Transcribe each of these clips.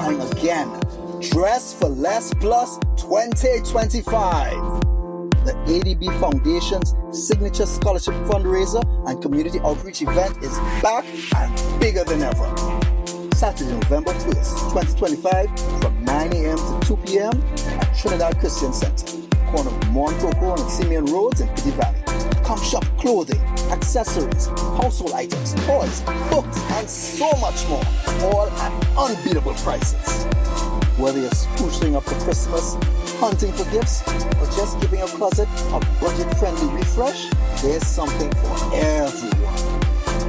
starring again. Dress for Less Plus 2025. The ADB Foundation's signature scholarship fundraiser and community outreach event is back and bigger than ever. Saturday, November 1st, 2025, from 9 a.m. to 2 p.m. at Trinidad Christian Centre, corner of Montcoco and Simeon Roads in Pity Valley. Come shop clothing, accessories, household items, toys, books, and so much more, all at unbeatable prices. Whether you're sprucing up for Christmas, hunting for gifts, or just giving your closet a budget-friendly refresh, there's something for everyone.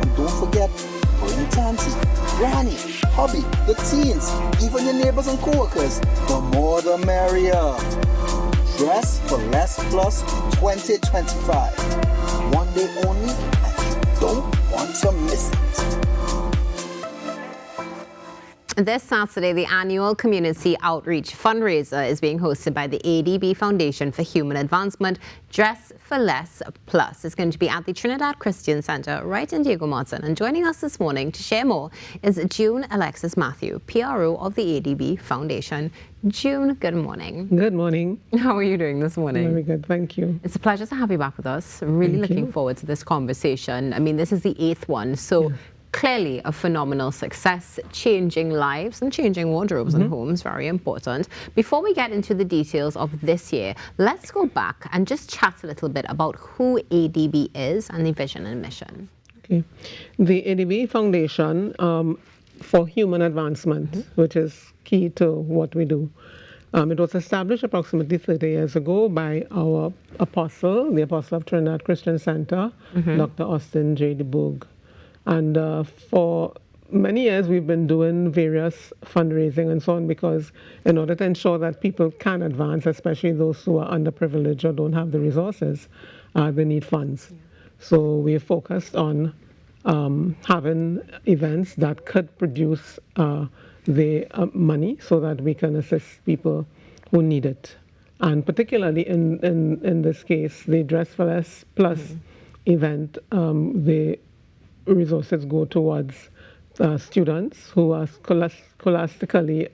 And don't forget, bring Tanty, Granny, hubby, the teens, even your neighbors and co-workers. The more the merrier. Dress for Less Plus 2025. One day only, and you don't want to miss it. This Saturday, the annual community outreach fundraiser is being hosted by the ADB Foundation for Human Advancement, Dress for Less Plus. It's going to be at the Trinidad Christian Centre right in Diego Martin. And joining us this morning to share more is June Alexis-Matthew, PRO of the ADB Foundation. June, good morning. Good morning. How are you doing this morning? Very good, thank you. It's a pleasure to have you back with us. Really looking forward to this conversation. I mean, this is the 8th one, so clearly a phenomenal success, changing lives and changing wardrobes and homes, very important. Before we get into the details of this year, let's go back and just chat a little bit about who ADB is and the vision and mission. Okay. The ADB Foundation for Human Advancement, which is key to what we do. It was established approximately 30 years ago by our apostle, the apostle of Trinidad Christian Centre, Dr. Austin J. DeBourg. And for many years, we've been doing various fundraising and so on, because in order to ensure that people can advance, especially those who are underprivileged or don't have the resources, they need funds. So we're focused on having events that could produce the money so that we can assist people who need it. And particularly in this case, the Dress for Less Plus event, the resources go towards students who are scholastically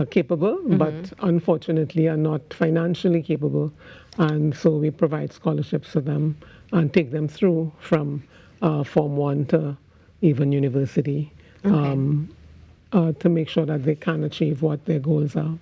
capable, but unfortunately are not financially capable. And so we provide scholarships for them and take them through from Form 1 to even university to make sure that they can achieve what their goals are.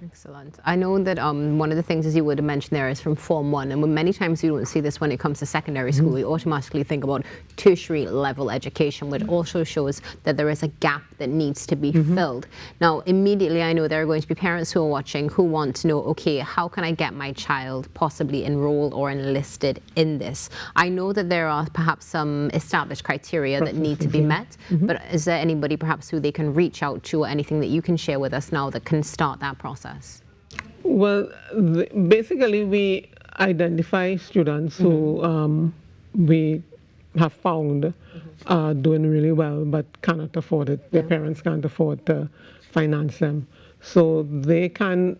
Excellent. I know that one of the things, as you would have mentioned there, is from Form 1, and many times you don't see this when it comes to secondary school. We automatically think about tertiary level education, which also shows that there is a gap that needs to be filled. Now, immediately I know there are going to be parents who are watching who want to know, okay, how can I get my child possibly enrolled or enlisted in this? I know that there are perhaps some established criteria that need to be met, but is there anybody perhaps who they can reach out to, or anything that you can share with us now that can start that process? Well, basically we identify students who we have found doing really well but cannot afford it. Their parents can't afford to finance them. So they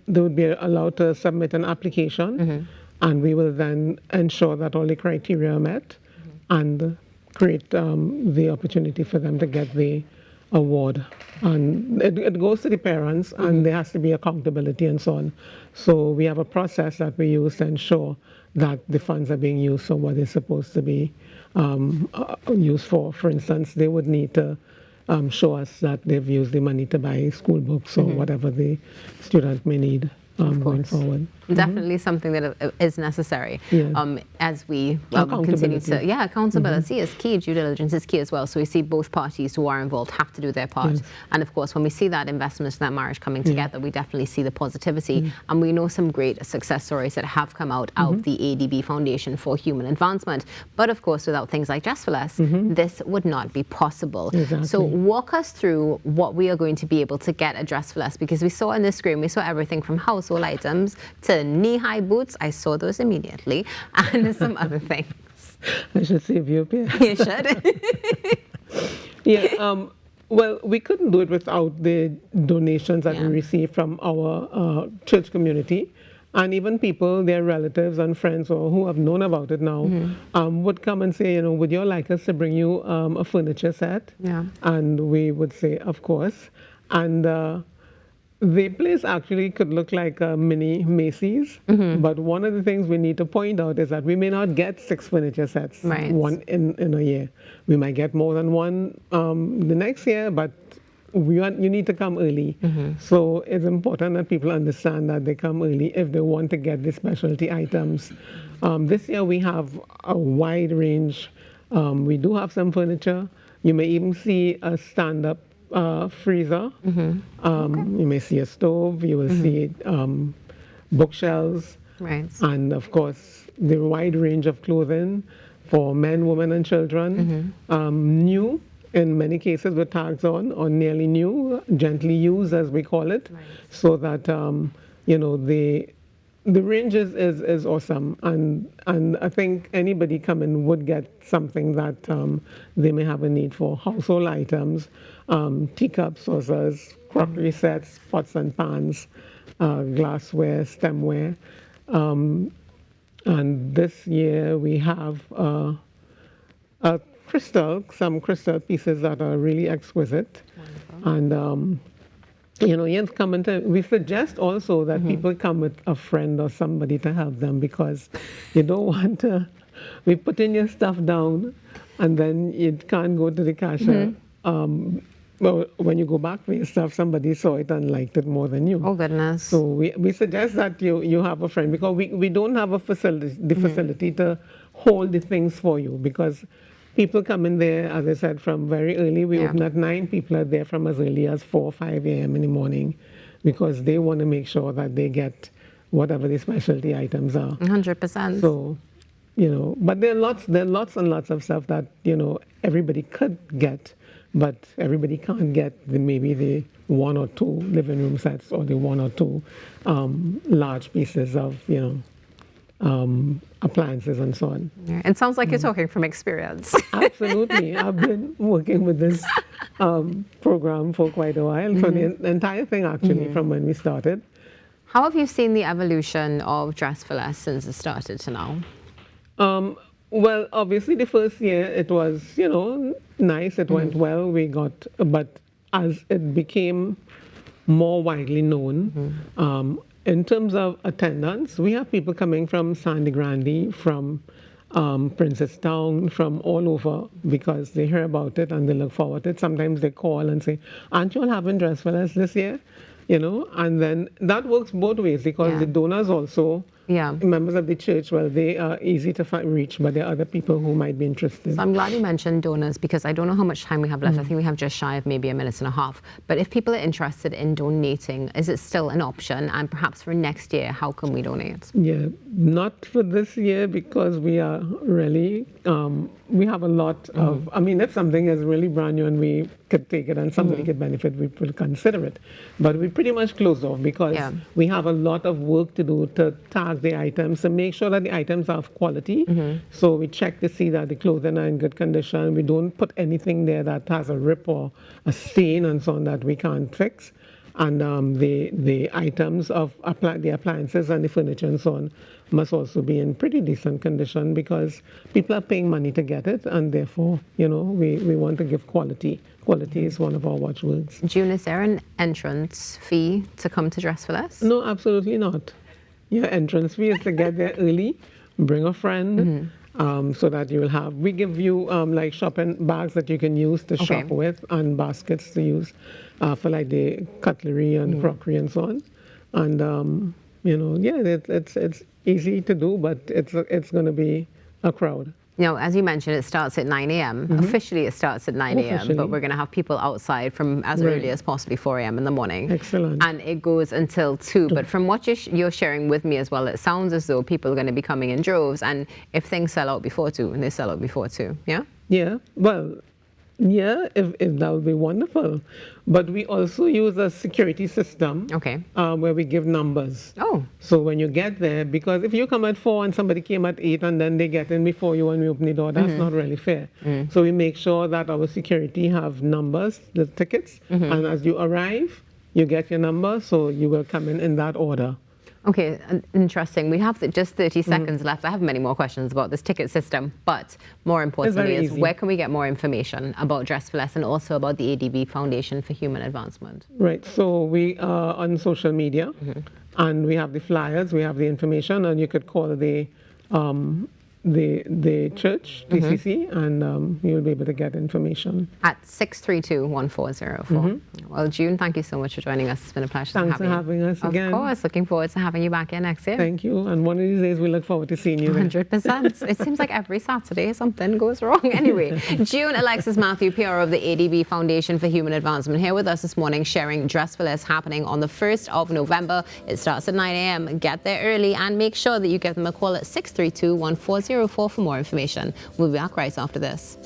would be allowed to submit an application, and we will then ensure that all the criteria are met and create the opportunity for them to get the award. And it goes to the parents, and there has to be accountability and so on. So we have a process that we use to ensure that the funds are being used for what they're supposed to be used for. For instance, they would need to show us that they've used the money to buy school books or whatever the student may need going forward. Definitely something that is necessary as we continue to, accountability is key, due diligence is key as well. So we see both parties who are involved have to do their part. And of course, when we see that investment and that marriage coming together, we definitely see the positivity. And we know some great success stories that have come out of the ADB Foundation for Human Advancement. But of course, without things like Dress for Less, this would not be possible. So walk us through what we are going to be able to get at Dress for Less, because we saw on the screen, we saw everything from household items to knee-high boots. I saw those immediately, and some other things. I should save you a pair. You should. Well, we couldn't do it without the donations that we receive from our church community. And even people, their relatives and friends or who have known about it now, would come and say, would you like us to bring you a furniture set? And we would say, of course. And the place actually could look like a mini Macy's, but one of the things we need to point out is that we may not get 6 furniture sets one in a year. We might get more than one the next year, but you need to come early. So it's important that people understand that they come early if they want to get the specialty items. This year we have a wide range. We do have some furniture. You may even see a stand-up freezer. You may see a stove. You will see bookshelves. And of course, the wide range of clothing for men, women, and children. New, in many cases, with tags on, or nearly new, gently used, as we call it, so that the range is awesome, and I think anybody coming would get something that they may have a need for. Household items, teacups, saucers, crockery sets, pots and pans, glassware, stemware. And this year we have some crystal pieces that are really exquisite. And we suggest also that people come with a friend or somebody to help them, because you don't want to be putting your stuff down and then you can't go to the cashier. Well, when you go back for your stuff, somebody saw it and liked it more than you. Oh, goodness. So we suggest that you have a friend, because we don't have a facility to hold the things for you, because people come in there, as I said, from very early. We open at 9. People are there from as early as 4 or 5 a.m. in the morning, because they want to make sure that they get whatever the specialty items are. 100%. So, but there are lots and lots of stuff that, everybody could get, but everybody can't get maybe the 1 or 2 living room sets, or the 1 or 2 large pieces of, appliances and so on. It sounds like you're talking from experience. Absolutely. I've been working with this program for quite a while, for the entire thing actually, from when we started. How have you seen the evolution of Dress for Less since it started to now? Well, obviously the first year it was, nice, it went well, but as it became more widely known, in terms of attendance, we have people coming from Sandy Grande, from Princestown, from all over, because they hear about it and they look forward to it. Sometimes they call and say, "Aren't you all having Dress for Less this year?" And then that works both ways, because the donors also, members of the church, well, they are easy to reach, but there are other people who might be interested. So I'm glad you mentioned donors, because I don't know how much time we have left. I think we have just shy of maybe a minute and a half. But if people are interested in donating, is it still an option? And perhaps for next year, how can we donate? Yeah, not for this year, because we are really, we have a lot of, if something is really brand new and we could take it and somebody could benefit, we would consider it. But we pretty much closed off, because we have a lot of work to do to tag the items, to make sure that the items are of quality. So we check to see that the clothing are in good condition. We don't put anything there that has a rip or a stain and so on that we can't fix. And the items of the appliances and the furniture and so on must also be in pretty decent condition, because people are paying money to get it, and therefore, we want to give quality. Quality is one of our watchwords. June, is there an entrance fee to come to Dress for Less? No, absolutely not. Your entrance fee is to get there early, bring a friend, so that you will have, we give you like shopping bags that you can use to shop with, and baskets to use for like the cutlery and crockery and so on. And, it's easy to do, but it's going to be a crowd. As you mentioned, it starts at 9 a.m. Officially, it starts at 9 a.m., but we're going to have people outside from as early as possibly 4 a.m. in the morning. Excellent. And it goes until 2. But from what you're sharing with me as well, it sounds as though people are going to be coming in droves. And if things sell out before 2, and they sell out before 2, yeah? Yeah, well, yeah, if that would be wonderful. But we also use a security system where we give numbers. Oh. So when you get there, because if you come at 4 and somebody came at 8 and then they get in before you and we open the door, that's not really fair. So we make sure that our security have numbers, the tickets, and as you arrive, you get your number, so you will come in that order. Okay, interesting. We have just 30 seconds left. I have many more questions about this ticket system, but more importantly is where can we get more information about Dress for Less and also about the ADB Foundation for Human Advancement? Right, so we are on social media and we have the flyers, we have the information, and you could call the church, DCC, and you'll be able to get information. At 632-1404. Well, June, thank you so much for joining us. It's been a pleasure to have you. Thanks for having us again. Of course, looking forward to having you back here next year. Thank you, and one of these days we look forward to seeing you 100%. It seems like every Saturday something goes wrong. Anyway, June Alexis-Matthew, PR of the ADB Foundation for Human Advancement, here with us this morning sharing Dress for Less happening on the 1st of November. It starts at 9 a.m. Get there early and make sure that you give them a call at 632-1404 for more information. We'll be back right after this.